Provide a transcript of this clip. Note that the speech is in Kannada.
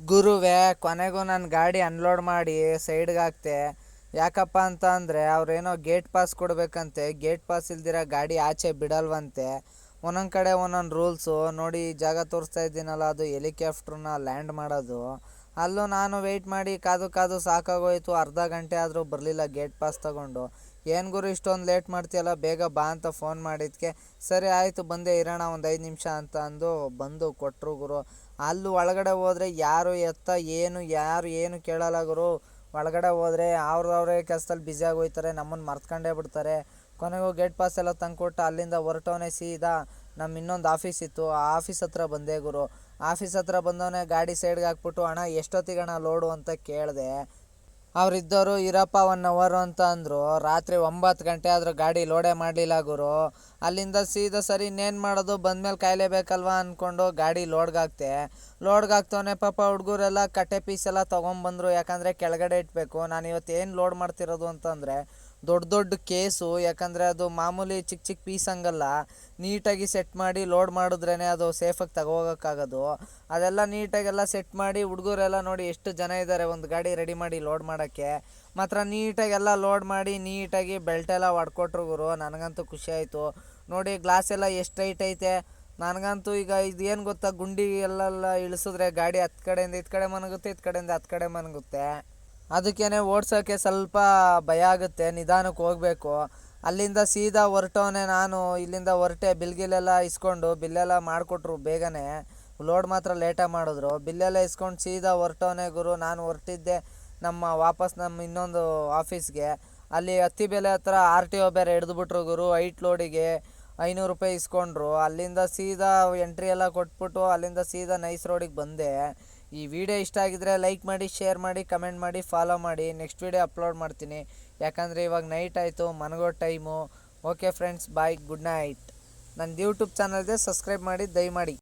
ಗುರುವೇ ಕೊನೆಗೂ ನನ್ನ ಗಾಡಿ ಅನ್ಲೋಡ್ ಮಾಡಿ ಸೈಡ್ಗೆ ಹಾಕ್ತೆ. ಯಾಕಪ್ಪ ಅಂತ ಅಂದರೆ ಅವ್ರೇನೋ ಗೇಟ್ ಪಾಸ್ ಕೊಡಬೇಕಂತೆ. ಗೇಟ್ ಪಾಸ್ ಇಲ್ದಿರ ಗಾಡಿ ಆಚೆ ಬಿಡಲ್ವಂತೆ. ಒಂದೊಂದು ಕಡೆ ಒಂದೊಂದು ರೂಲ್ಸು ನೋಡಿ. ಜಾಗ ತೋರಿಸ್ತಾ ಇದ್ದೀನಲ್ಲ, ಅದು ಹೆಲಿಕಾಪ್ಟ್ರನ್ನ ಲ್ಯಾಂಡ್ ಮಾಡೋದು. ಅಲ್ಲೂ ನಾನು ವೆಯ್ಟ್ ಮಾಡಿ ಕಾದು ಕಾದು ಸಾಕಾಗೋಯ್ತು. ಅರ್ಧ ಗಂಟೆ ಆದರೂ ಬರಲಿಲ್ಲ ಗೇಟ್ ಪಾಸ್ ತಗೊಂಡು. ಏನು ಗುರು ಇಷ್ಟೊಂದು ಲೇಟ್ ಮಾಡ್ತೀಯಲ್ಲ, ಬೇಗ ಬಾ ಅಂತ ಫೋನ್ ಮಾಡಿದ್ದಕ್ಕೆ ಸರಿ ಆಯಿತು ಬಂದೆ ಇರೋಣ ಒಂದು 5 ನಿಮಿಷ ಅಂತ ಅಂದು ಬಂದು ಕೊಟ್ಟರು ಗುರು. ಅಲ್ಲಿ ಒಳಗಡೆ ಹೋದರೆ ಯಾರು ಎತ್ತ ಯಾರು ಏನು ಕೇಳಲ್ಲ ಗುರು. ಒಳಗಡೆ ಹೋದರೆ ಅವ್ರವ್ರೇ ಕೆಲಸದಲ್ಲಿ ಬ್ಯುಸಿ ಆಗೋಯ್ತಾರೆ, ನಮ್ಮನ್ನು ಮರ್ತ್ಕೊಂಡೇ ಬಿಡ್ತಾರೆ. ಕೊನೆಗೂ ಗೇಟ್ ಪಾಸ್ ಎಲ್ಲ ತಂದುಕೊಟ್ಟು ಅಲ್ಲಿಂದ ಹೊರಟವನೇ ಸೀದಾ ನಮ್ಮ ಇನ್ನೊಂದು ಆಫೀಸ್ ಇತ್ತು, ಆ ಆಫೀಸ್ ಹತ್ರ ಬಂದೆ ಗುರು. ಆಫೀಸ್ ಹತ್ರ ಬಂದವನೇ ಗಾಡಿ ಸೈಡ್ಗೆ ಹಾಕ್ಬಿಟ್ಟು ಅಣ್ಣ ಎಷ್ಟೊತ್ತಿಗೆ ಅಣ್ಣ ಲೋಡು ಅಂತ ಕೇಳಿದೆ. ಅವರಿದ್ದವರು ಇರಪ್ಪ 1 ಅವರ್ ಅಂತ ಅಂದರು. ರಾತ್ರಿ 9 ಗಂಟೆ ಆದರೂ ಗಾಡಿ ಲೋಡೇ ಮಾಡಲಿಲ್ಲ ಗುರು. ಅಲ್ಲಿಂದ ಸೀದಾ ಸರಿ ಇನ್ನೇನು ಮಾಡೋದು, ಬಂದಮೇಲೆ ಕಾಯಲೇಬೇಕಲ್ವ ಅಂದ್ಕೊಂಡು ಗಾಡಿ ಲೋಡ್ಗೆ ಹಾಕ್ತವನೆ. ಪಾಪ ಹುಡುಗರೆಲ್ಲ ಕಟ್ಟೆ ಪೀಸೆಲ್ಲ ತೊಗೊಂಬಂದರು, ಯಾಕಂದರೆ ಕೆಳಗಡೆ ಇಡಬೇಕು. ನಾನು ಇವತ್ತು ಏನು ಲೋಡ್ ಮಾಡ್ತಿರೋದು ಅಂತಂದರೆ ದೊಡ್ಡ ದೊಡ್ಡ ಕೇಸು. ಯಾಕಂದರೆ ಅದು ಮಾಮೂಲಿ ಚಿಕ್ಕ ಚಿಕ್ಕ ಪೀಸ್ ಹಂಗಲ್ಲ, ನೀಟಾಗಿ ಸೆಟ್ ಮಾಡಿ ಲೋಡ್ ಮಾಡಿದ್ರೇ ಅದು ಸೇಫಾಗಿ ತಗೋಗೋಕ್ಕಾಗೋದು. ಅದೆಲ್ಲ ನೀಟಾಗೆಲ್ಲ ಸೆಟ್ ಮಾಡಿ ಹುಡುಗರೆಲ್ಲ ನೋಡಿ ಎಷ್ಟು ಜನ ಇದ್ದಾರೆ ಒಂದು ಗಾಡಿ ರೆಡಿ ಮಾಡಿ ಲೋಡ್ ಮಾಡೋಕ್ಕೆ. ಮಾತ್ರ ನೀಟಾಗೆಲ್ಲ ಲೋಡ್ ಮಾಡಿ ನೀಟಾಗಿ ಬೆಲ್ಟೆಲ್ಲ ಹೊಡ್ಕೊಟ್ರು ಗುರು. ನನಗಂತೂ ಖುಷಿ ಆಯಿತು ನೋಡಿ. ಗ್ಲಾಸ್ ಎಲ್ಲ ಎಷ್ಟು ಹೈಟ್ ಐತೆ. ನನಗಂತೂ ಈಗ ಇದೇನು ಗೊತ್ತಾ, ಗುಂಡಿ ಎಲ್ಲೆಲ್ಲ ಇಳಿಸಿದ್ರೆ ಗಾಡಿ ಹತ್ತು ಕಡೆಯಿಂದ ಈ ಕಡೆ ಮನಗುತ್ತೆ, ಈ ಕಡೆಯಿಂದ ಹತ್ತು ಕಡೆ ಮನಗುತ್ತೆ. ಅದಕ್ಕೇ ಓಡ್ಸೋಕ್ಕೆ ಸ್ವಲ್ಪ ಭಯ ಆಗುತ್ತೆ, ನಿಧಾನಕ್ಕೆ ಹೋಗಬೇಕು. ಅಲ್ಲಿಂದ ಸೀದಾ ಹೊರಟವನೇ ನಾನು. ಇಲ್ಲಿಂದ ಹೊರಟೆ, ಬಿಲ್ಲೆಲ್ಲ ಇಸ್ಕೊಂಡು ಬಿಲ್ಲೆಲ್ಲ ಮಾಡಿಕೊಟ್ರು ಬೇಗನೆ. ಲೋಡ್ ಮಾತ್ರ ಲೇಟಾಗಿ ಮಾಡಿದ್ರು. ಬಿಲ್ಲೆಲ್ಲ ಇಸ್ಕೊಂಡು ಸೀದಾ ಹೊರಟವನೇ ಗುರು. ನಾನು ಹೊರಟಿದ್ದೆ ವಾಪಸ್ ನಮ್ಮ ಇನ್ನೊಂದು ಆಫೀಸ್ಗೆ. ಅಲ್ಲಿ ಅತ್ತಿಬೆಲೆ ಹತ್ರ RTO ಬೇರೆ ಹಿಡಿದ್ಬಿಟ್ರು ಗುರು. 8 ಲೋಡಿಗೆ 500 ರೂಪಾಯಿ ಇಸ್ಕೊಂಡ್ರು. ಅಲ್ಲಿಂದ ಸೀದಾ ಎಂಟ್ರಿ ಎಲ್ಲ ಕೊಟ್ಬಿಟ್ಟು ಅಲ್ಲಿಂದ ಸೀದಾ ನೈಸ್ ರೋಡಿಗೆ ಬಂದೆ. ಈ ವಿಡಿಯೋ ಇಷ್ಟ ಆಗಿದ್ರೆ ಲೈಕ್ ಮಾಡಿ, ಶೇರ್ ಮಾಡಿ, ಕಮೆಂಟ್ ಮಾಡಿ, ಫಾಲೋ ಮಾಡಿ. ನೆಕ್ಸ್ಟ್ ವಿಡಿಯೋ ಅಪ್ಲೋಡ್ ಮಾಡ್ತೀನಿ, ಯಾಕಂದರೆ ಇವಾಗ ನೈಟ್ ಆಯಿತು, ಮನಗೋ ಟೈಮು. ಓಕೆ ಫ್ರೆಂಡ್ಸ್, ಬಾಯ್, ಗುಡ್ ನೈಟ್. ನನ್ನ ಯೂಟ್ಯೂಬ್ ಚಾನಲ್ಗೆ ಸಬ್ಸ್ಕ್ರೈಬ್ ಮಾಡಿ ದಯಮಾಡಿ.